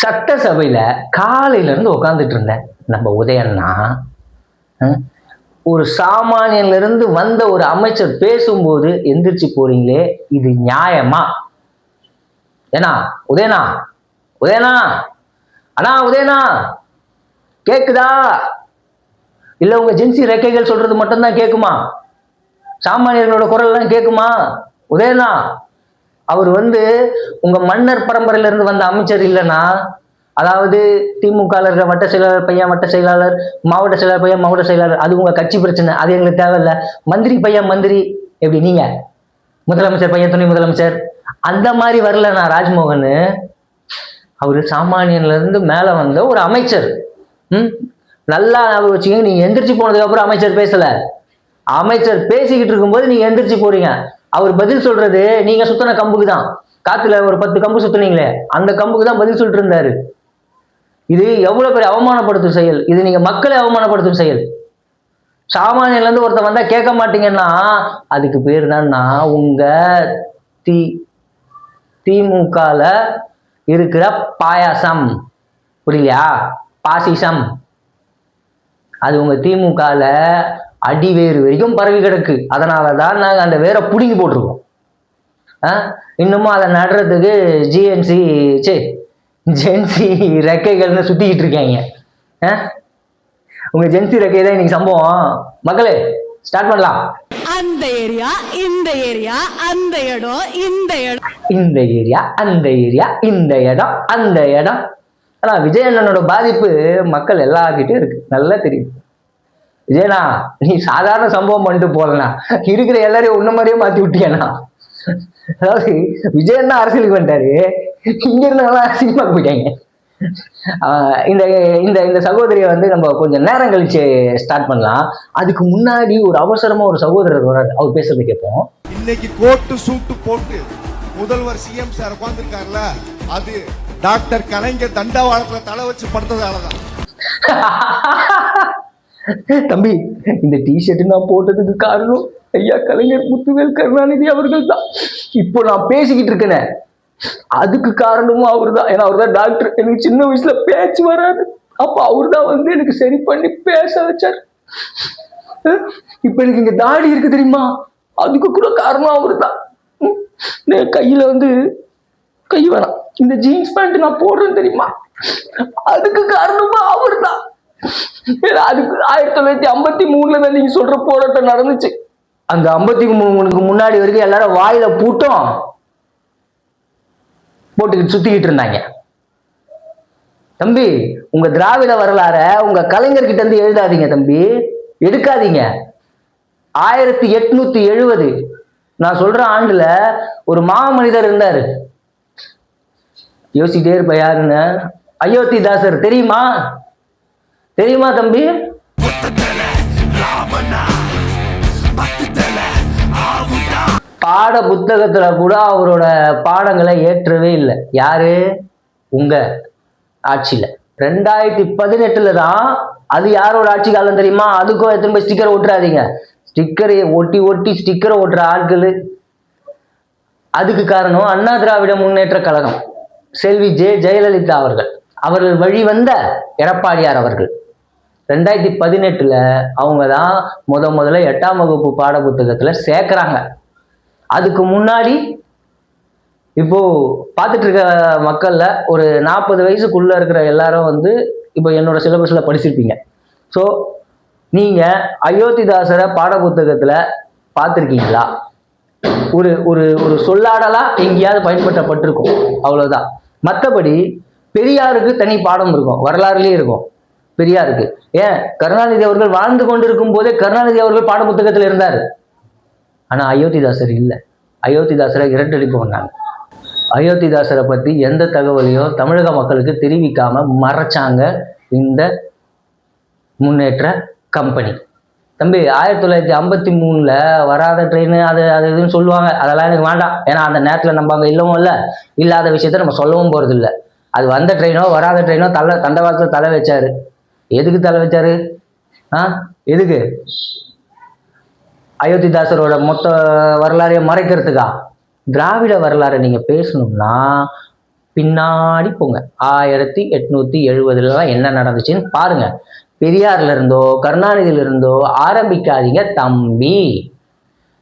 சட்டசபையில காலையில இருந்து உட்காந்துட்டு இருந்தேன். நம்ம உதயண்ணா ஒரு சாமானியன்ல இருந்து வந்த ஒரு அமைச்சர் பேசும்போது எந்திரிச்சு போறீங்களே, இது நியாயமா? ஏனா உதயண்ணா, உதயண்ணா, அண்ணா உதயண்ணா கேக்குதா? இல்ல உங்க ஜென்சி ரெக்கைகள் சொல்றது மட்டும்தான் கேக்குமா? சாமானியர்களோட குரல் எல்லாம் கேக்குமா? உதயண்ணா, அவர் உங்க மன்னர் பரம்பரையில இருந்து வந்த அமைச்சர் இல்லைன்னா, அதாவது திமுக இருக்கிற வட்ட செயலாளர் பையன் வட்ட செயலாளர், மாவட்ட செயலாளர் பையன் மாவட்ட செயலாளர், அது உங்க கட்சி பிரச்சனை, அது எங்களுக்கு தேவையில்லை. மந்திரி பையன் மந்திரி, எப்படி நீங்க முதலமைச்சர் பையன் துணை முதலமைச்சர், அந்த மாதிரி வரலண்ணா ராஜ்மோகன். அவரு சாமானியன்ல இருந்து மேல வந்த ஒரு அமைச்சர். நல்லா வச்சுக்கோங்க. நீங்க எந்திரிச்சு போனதுக்கு அப்புறம் அமைச்சர் பேசல. அமைச்சர் பேசிக்கிட்டு இருக்கும்போது நீங்க எந்திரிச்சு போறீங்க. அவர் பதில் சொல்றது நீங்க சுத்தின கம்புக்கு தான். காத்துல ஒரு 10 கம்பு சுத்தினீங்களே, அந்த கம்புக்கு தான் பதில் சொல்லிட்டு இருந்தாரு. இது எவ்வளவு பெரிய அவமானப்படுத்தும் செயல். இது நீங்க மக்களை அவமானப்படுத்தும் செயல். சாமானியன்ல இருந்து ஒருத்தர் வந்தா கேட்க மாட்டீங்கன்னா அதுக்கு பேர் தான்னா உங்க திமுகல இருக்கிற பாயாசம். புரியலையா? பாசிசம். அது உங்க திமுகல அடிவேறு வரைக்கும் பரவி கிடக்கு. அதனாலதான் நாங்க அந்த வேரை புடுங்கி போட்டிருக்கோம். இன்னமும் அதை நடுறதுக்கு ஜென்சி ரெக்கைகள்னு சுத்திக்கிட்டு இருக்காங்க. உங்க ஜென்சி ரெக்கை தான் இன்னைக்கு சம்பவம். மக்களே ஸ்டார்ட் பண்ணலாம். அந்த ஏரியா இந்த ஏரியா அந்த இடம் இந்த இடம் இந்த ஏரியா அந்த ஏரியா இந்த இடம் அந்த இடம். ஆனா விஜய் அண்ணனோட பாதிப்பு மக்கள் எல்லார்கிட்டயும் இருக்கு, நல்லா தெரியும். விஜயண்ணா, நீ சாதாரண சம்பவம் பண்ணிட்டு போலண்ணா, இருக்கிற எல்லாரையும் உன்ன மாதிரியே மாத்தி விட்டியண்ணா. அதாவது விஜயண்ணா அரசியலுக்கு வந்துட்டாரு, இங்க இருந்தவங்களாம் சினிமாக்கு போயிட்டாங்க. இந்த இந்த இந்த சகோதரியை நம்ம கொஞ்சம் நேரம் கழிச்சு ஸ்டார்ட் பண்ணலாம். அதுக்கு முன்னாடி ஒரு அவசரமா ஒரு சகோதரர் வராது, அவர் பேசுறது கேட்போம். இன்னைக்கு கோட்டு சூட்டு போட்டு முதல்வர் சிஎம் சார் உட்கார்ந்துருக்காருல, அது டாக்டர் கலைஞர் தண்டவாளத்துல தலை வச்சு படுத்ததாலதான். தம்பி, இந்த டிஷர்ட் நான் போட்டதுக்கு காரணம் ஐயா கலைஞர் முத்துவேல் கருணாநிதி அவர்கள் தான். இப்போ நான் பேசிக்கிட்டு இருக்கேன், அதுக்கு காரணமும் அவரு தான். ஏன்னா அவர் தான் டாக்டர். எனக்கு சின்ன வயசுல பேச்சு வராது, அப்ப அவரு தான் எனக்கு சரி பண்ணி பேச வச்சார். இப்ப எனக்கு இங்க தாடி இருக்கு தெரியுமா, அதுக்கு கூட காரணம் அவரு தான். கையில கை வேணாம், இந்த ஜீன்ஸ் பேண்ட் நான் போடுறேன் தெரியுமா, அதுக்கு காரணமா அவரு தான். அதுக்கு 1953 தான் நீங்க சொல்ற போராட்டம் நடந்துச்சு. அந்த 53க்கு முன்னாடி வரைக்கும் எல்லாரும் வாயில பூட்டம் போட்டுக்கிட்டு சுத்திக்கிட்டு இருந்தாங்க. தம்பி, உங்க திராவிட வரலாற உங்க கலைஞர்கிட்ட இருந்து எழுதாதீங்க தம்பி, எடுக்காதீங்க. 1870 நான் சொல்ற ஆண்டுல ஒரு மாமனிதர் இருந்தாரு. யோசிக்கிட்டே இருப்ப, யாருன்னு? அயோத்திதாசர். தெரியுமா? தெரியுமா தம்பி? பாட புத்தகத்துல கூட அவரோட பாடங்களை ஏற்றவே இல்லை. யாரு? உங்க ஆட்சியில 2018 தான். அது யாரோட ஆட்சி காலம் தெரியுமா? அதுக்கும் எத்தனை போய் ஸ்டிக்கர் ஒட்டுறாதீங்க. ஸ்டிக்கரை ஒட்டி ஒட்டி ஸ்டிக்கரை ஒட்டுற ஆட்கள். அதுக்கு காரணம் அண்ணா திராவிட முன்னேற்ற கழகம், செல்வி ஜெயலலிதா அவர்கள் வழி வந்த எடப்பாடியார் அவர்கள். 2018 அவங்க தான் முதல்ல 8ஆம் வகுப்பு பாட புத்தகத்துல சேர்க்கிறாங்க. அதுக்கு முன்னாடி இப்போ பார்த்துட்டு இருக்க மக்கள்ல ஒரு 40 வயசுக்குள்ள இருக்கிற எல்லாரும் இப்போ என்னோட சிலபஸ்ல படிச்சிருப்பீங்க. ஸோ நீங்க அயோத்திதாசரை பாட புத்தகத்துல பார்த்துருக்கீங்களா? ஒரு ஒரு ஒரு சொல்லாடலா எங்கேயாவது பயன்படுத்தப்பட்டிருக்கும், அவ்வளவுதான். மற்றபடி பெரியாருக்கு தனி பாடம் இருக்கும், வரலாறுலயே இருக்கும் பெரியாருக்கு. ஏன், கருணாநிதி அவர்கள் வாழ்ந்து கொண்டிருக்கும் போதே கருணாநிதி அவர்கள் பாட புத்தகத்துல இருந்தாரு. ஆனா அயோத்திதாசர் இல்லை. அயோத்திதாசரை இரட்டடிப்பு பண்ணாங்க. அயோத்திதாசரை பத்தி எந்த தகவலையும் தமிழக மக்களுக்கு தெரிவிக்காம மறைச்சாங்க இந்த முன்னேற்ற கம்பெனி. தம்பி, 1953 வராத ட்ரெயின் அது இதுன்னு சொல்லுவாங்க. அதெல்லாம் எனக்கு வேண்டாம். ஏன்னா அந்த நேரத்துல நம்ம அங்க இல்லவும் இல்லை, இல்லாத விஷயத்த நம்ம சொல்லவும் போறது இல்லை. அது வந்த ட்ரெயினோ வராத ட்ரெயினோ தண்டவாளத்துல தலை வச்சாரு. எதுக்கு தலை வச்சாரு? எதுக்கு? அயோத்திதாசரோட மொத்த வரலாறையும் மறைக்கிறதுக்கா? திராவிட வரலாறை நீங்க பேசணும்னா பின்னாடி போங்க. 1870 என்ன நடந்துச்சுன்னு பாருங்க. பெரியார்ல இருந்தோ கருணாநிதியில இருந்தோ ஆரம்பிக்காதீங்க தம்பி.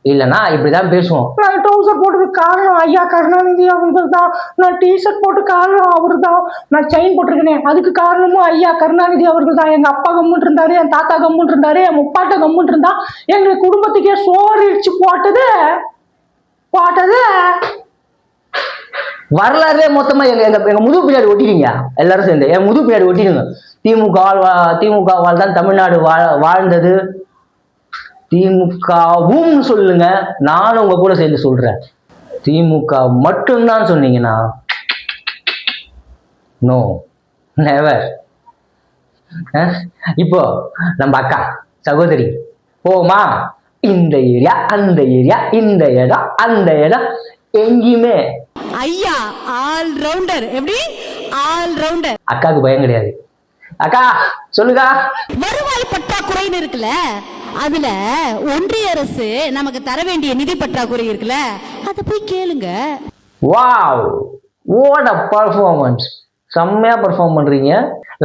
இல்லைன்னா இப்படிதான் பேசுவோம். நான் ட்ரௌசர் போட்டது காரணம் ஐயா கருணாநிதி அவர்கள் தான். நான் டிஷர்ட் போட்டு காரணம் அவரு தான். நான் செயின் போட்டிருக்கேனே அதுக்கு காரணமும் ஐயா கருணாநிதி அவர்கள் தான். எங்க அப்பா கம்முன்னு இருந்தாரு, என் தாத்தா கம்முன்னு இருந்தாரு, என் முப்பாட்ட கம்முன்னு இருந்தா. எங்க குடும்பத்துக்கே சோறு இடிச்சு போட்டது வரலாறுலே மொத்தமா எங்க எங்க எங்க முதுகு பின்னாடி ஒட்டிடுங்க. எல்லாரும் சேர்ந்து என் முதுகு பின்னாடி ஒட்டிடுங்க. திமுகவால் தான் தமிழ்நாடு வாழ்ந்தது. திமுகவும் சொல்லுங்க, நானும் உங்க கூட சேர்ந்து சொல்றேன். திமுக மட்டும்தான் சொன்னீங்கன்னா நோ, நெவர். இப்போ நம்ம அக்கா சகோதரி போமா, இந்த ஏரியா அந்த ஏரியா, இந்த இடம் அந்த இடம், எங்கேயுமே ஐயா ஆல் ரவுண்டர். எப்படி ஆல் ரவுண்டர்? அக்காவுக்கு பயம் கிடையாது. அக்கா சொல்லுக்கா. வருவாய் பற்றாக்குறைன்னு இருக்குல்ல, அதுல ஒன்றிய அரசு நமக்கு தர வேண்டிய நிதி பற்றாக்குறை இருக்குல்ல, அத போய் கேளுங்க. Wow, what a performance. செம்மையா பர்ஃபார்ம் பண்றீங்க.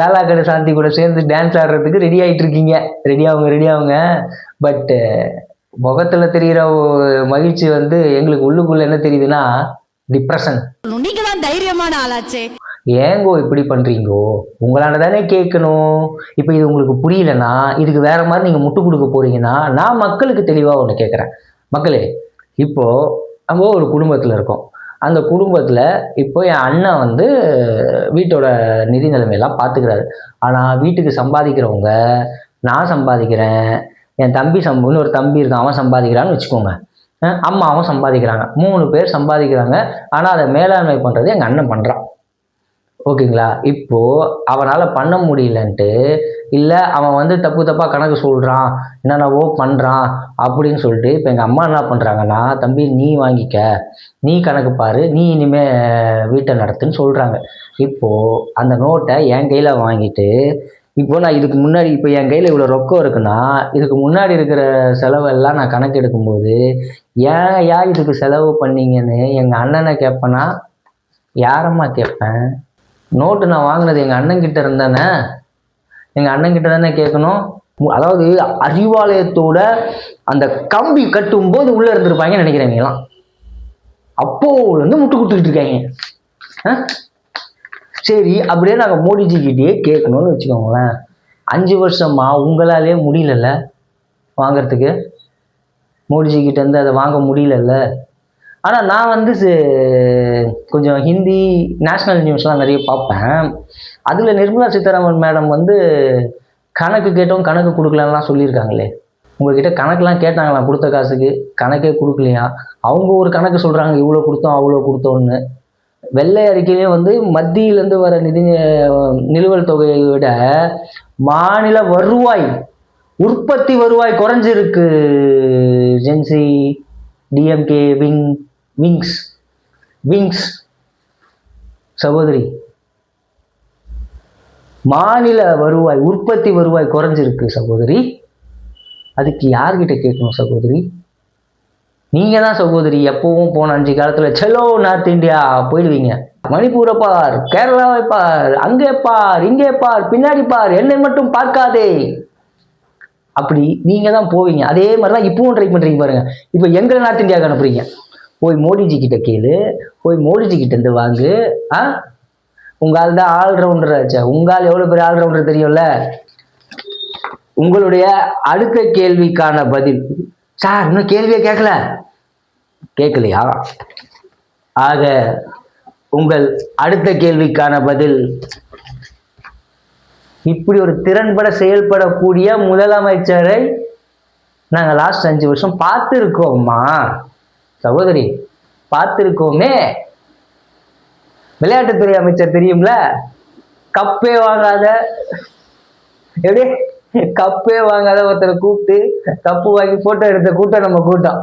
லாலா கடை சாந்தி கூட சேர்ந்து டான்ஸ் ஆடுறதுக்கு ரெடி ஆயிட்டு இருக்கீங்க. ரெடி ஆகுங்க. பட் முகத்துல தெரிகிற மகிழ்ச்சி வந்து எங்களுக்கு உள்ளுக்குள்ள என்ன தெரியுதுன்னா டிப்ரெஷன். நீங்க தான் தைரியமான ஆளாச்சே. ஏங்கோ இப்படி பண்றீங்கோ? உங்களால தானே கேட்கணும். இப்போ இது உங்களுக்கு புரியலன்னா இதுக்கு வேற மாதிரி நீங்க முட்டு கொடுக்க போறீங்கன்னா, நான் மக்களுக்கு தெளிவா ஒன்று கேட்குறேன். மக்களே, இப்போ நம்ம ஒரு குடும்பத்துல இருக்கோம். அந்த குடும்பத்துல இப்போ என் அண்ணன் வந்து வீட்டோட நிதி நிலைமையெல்லாம் பார்த்துக்கிறாரு. ஆனா வீட்டுக்கு சம்பாதிக்கிறவங்க, நான் சம்பாதிக்கிறேன், என் தம்பி இன்னொரு தம்பி இருக்கான், அவன் சம்பாதிக்கிறான்னு வச்சுக்கோங்க. அம்மாவும் சம்பாதிக்கிறாங்க. 3 பேர் சம்பாதிக்கிறாங்க. ஆனா அதை மேலாண்மை பண்றது எங்க அண்ணன் பண்றான். ஓகேங்களா? இப்போ அவனால பண்ண முடியலன்ட்டு, இல்ல அவன் வந்து தப்பா கணக்கு சொல்றான், என்னென்னவோ பண்றான் அப்படின்னு சொல்லிட்டு இப்போ எங்க அம்மா என்ன பண்றாங்கன்னா, தம்பி நீ வாங்கிக்க, நீ கணக்கு பாரு, நீ இனிமே வீட்டை நடத்துன்னு சொல்றாங்க. இப்போ அந்த நோட்டை என் கையில வாங்கிட்டு, இப்போ நான் இதுக்கு முன்னாடி இப்போ என் கையில இவ்வளோ ரொக்கம் இருக்குன்னா, இதுக்கு முன்னாடி இருக்கிற செலவெல்லாம் நான் கணக்கு எடுக்கும்போது, ஏன் இதுக்கு செலவு பண்ணீங்கன்னு எங்க அண்ணனை கேட்பேனா, யாரம்மா கேட்பேன்? நோட்டு நான் வாங்கினது எங்க அண்ணன் கிட்ட இருந்தானே, எங்க அண்ணன் கிட்ட தானே கேட்கணும். அதாவது அறிவாலயத்தோட அந்த கம்பி கட்டும் போது உள்ள இருந்திருப்பாங்கன்னு நினைக்கிறேன். நீங்களாம் அப்போல இருந்து முட்டு கொடுத்துக்கிட்டு இருக்காங்க. சரி, அப்படியே நாங்க மோடிஜி கிட்டே கேட்கணும்னு வச்சுக்கோங்களேன். 5 வருஷமா உங்களாலே முடியலல்ல வாங்கறதுக்கு, மோடிஜி கிட்ட இருந்து அதை வாங்க முடியலல்ல. ஆனால் நான் வந்து கொஞ்சம் ஹிந்தி நேஷ்னல் நியூஸ்லாம் நிறைய பார்ப்பேன். அதில் நிர்மலா சீதாராமன் மேடம் வந்து கணக்கு கேட்டோம் கணக்கு கொடுக்கலான்லாம் சொல்லியிருக்காங்களே. உங்ககிட்ட கணக்கெலாம் கேட்டாங்களாம், கொடுத்த காசுக்கு கணக்கே கொடுக்கலையா. அவங்க ஒரு கணக்கு சொல்கிறாங்க, இவ்வளோ கொடுத்தோம் அவ்வளோ கொடுத்தோன்னு. வெள்ளை அறிக்கையிலே வந்து மத்தியிலேருந்து வர நிதி நிலுவல் தொகையை விட மாநில வருவாய், உற்பத்தி வருவாய் குறைஞ்சிருக்கு. ஜென்சி டிஎம்கே விங்ஸ் சகோதரி, மாநில வருவாய் உற்பத்தி வருவாய் குறைஞ்சிருக்கு சகோதரி. அதுக்கு யார்கிட்ட கேட்கணும் சகோதரி? நீங்க தான் சகோதரி. எப்பவும் போன 5 காலத்துல செலோ நார்த் இந்தியா போயிடுவீங்க. மணிப்பூரை பார், கேரளாவை பார், அங்கே பார், இங்கே பார், பின்னாடி பார், என்னை மட்டும் பார்க்காதே, அப்படி நீங்க தான் போவீங்க. அதே மாதிரிதான் இப்பவும் ட்ரை பண்றீங்க பாருங்க. இப்போ எங்களை நார்த் இந்தியாவுக்கு அனுப்புறீங்க. போய் மோடிஜி கிட்ட கேளு, போய் மோடிஜி கிட்ட இருந்து வாங்கு. உங்க ஆள் தான் ஆல்ரவுண்டர் ஆச்சா. உங்க ஆள் எவ்வளவு பெரிய ஆல்ரவுண்டர் தெரியும்ல. உங்களுடைய அடுத்த கேள்விக்கான பதில், சார் இன்னும் கேள்வியே கேட்கலையா? ஆக உங்கள் அடுத்த கேள்விக்கான பதில், இப்படி ஒரு திறன்பட செயல்படக்கூடிய முதலமைச்சரை நாங்கள் லாஸ்ட் 5 வருஷம் பார்த்துருக்கோம்மா சகோதரி, பார்த்துருக்கோமே. விளையாட்டுத்துறை அமைச்சர் தெரியும்ல, கப்பே வாங்காத ஒருத்தரை கூப்பிட்டு கப்பு வாங்கி போட்டோ எடுத்த கூட்டம் நம்ம கூட்டம்.